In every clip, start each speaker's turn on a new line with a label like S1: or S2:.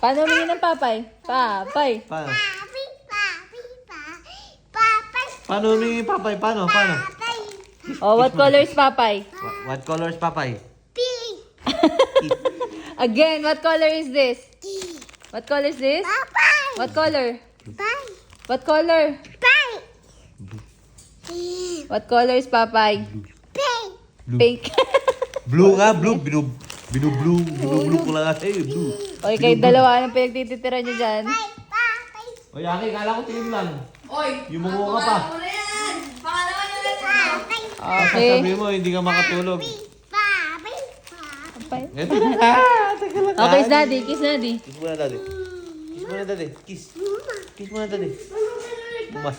S1: Paano humingi ng papay? Papay.
S2: Paano?
S3: Papi, papi, papay.
S2: Paano humingi papay? Paano?
S3: Papay.
S1: Oh, what color is papay?
S2: What color is papay?
S3: Pink.
S1: Again, what color is this?
S3: Pink.
S1: What color is this?
S3: Papay.
S1: What color?
S3: Papay.
S1: What color?
S3: Papay.
S1: What color is papay?
S3: Pink.
S1: Pink.
S2: Blue nga, blue. Binu-blue ko lang kasi. Blue.
S1: Okay, kayo dalawa anong pinagtititira nyo dyan?
S3: Papay.
S2: O, Yaki, kala ko tingin lang.
S4: Oy!
S2: Yung mungo ka pa.
S4: Ano na yan? Pangalawa nyo na yan.
S3: Papay.
S1: Okay.
S2: Sabi mo, hindi ka makatulog.
S3: Papay.
S1: Papay.
S2: Ito na. Teka lang.
S1: Okay, kiss daddy. Kiss daddy.
S2: Kiss muna, daddy. Kiss muna, daddy. Kiss. Kiss muna, daddy. Mas.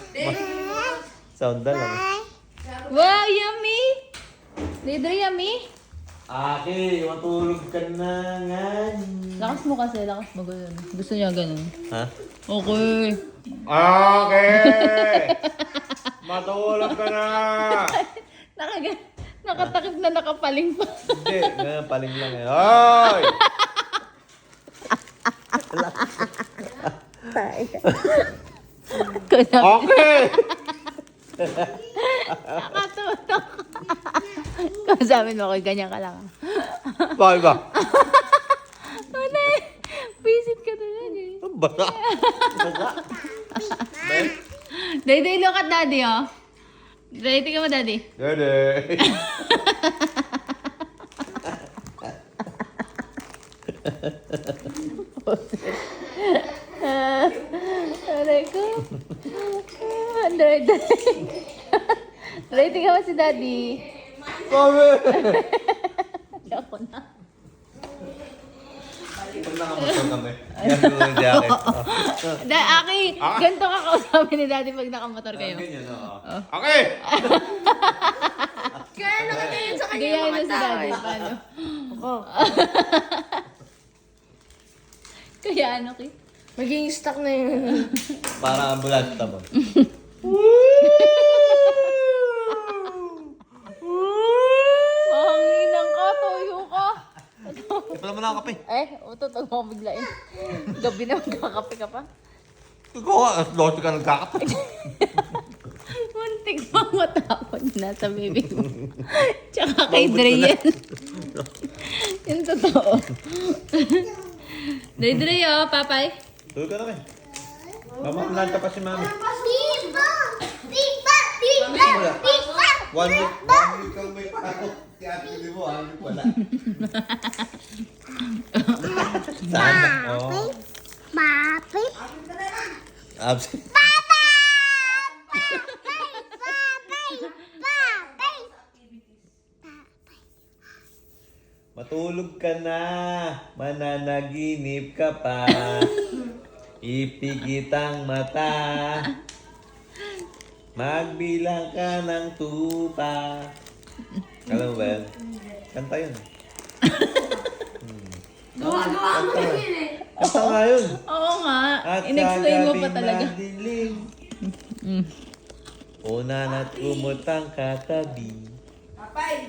S2: Sound lang.
S1: Wow, yummy! Lidro, yummy?
S2: Aki, matulog ka na nga.
S1: Lakas mo kasi, lakas mo ganun. Gusto niya ganun.
S2: Ha?
S1: Okay.
S2: Okay! Matulog ka na!
S1: Nakatakip na nakapaling pa.
S2: Hindi, nga paling lang eh. Hoy! Okay!
S1: Nakatulog. Kasabi mo, okay, ganyan ka lang.
S2: Bakit ba?
S1: Ano eh? Visit ka na yan eh.
S2: Basa. Basa.
S1: Daddy, look at daddy, oh. Daddy, tingnan mo, daddy.
S2: Daddy.
S1: Aray ko. Daddy. Daddy, tingnan mo si daddy.
S2: Mami!
S1: Ako na.
S2: Pag nakamotor kami. Yan yung jacket.
S1: Aki, ganito ka kausapin ni daddy pag nakamotor kayo.
S2: Ganyan, oo. Okay!
S4: Kaya nakatingin sa kanya
S1: Gaya
S4: mga
S1: na si
S4: tao
S1: daddy.
S4: eh.
S1: Paano? Kaya ano, Ki?
S4: Maging stuck na yun.
S2: Para ambulance tamo.
S1: Mahanginan ka, toyo ka.
S2: Wala mo na ako kape.
S1: Ututog mo biglain. Gabi na magkakape ka pa.
S2: Ikaw nga, as lote ka nagkakape.
S1: Muntik pang matapon na sa baby mo. Tsaka kay Dre yan. Yung totoo. Dre, oh, papay.
S2: Tulog ka na kayo. Mamamulan ka pa si mami.
S3: Pipa. Pipa. Pipa. Pipa.
S2: 1 week kang may pasok. Si ate hindi mo, hindi wala. Sana. Oo.
S3: Papi.
S2: Absent.
S3: Papay. Papay. Papay. Papay.
S2: Matulog ka na. Mananaginip ka pa. Ipikit ang mata. Magbilang ka ng tupa. Alam mo ba yan? Kanta yun.
S4: Gawa-gawa mo na yun eh.
S2: Kanta nga yun.
S1: Oo nga.
S2: At
S1: In-explain mo pa
S2: kagabing
S1: talaga.
S2: madilim. Una na't umutang katabi.
S4: Papay!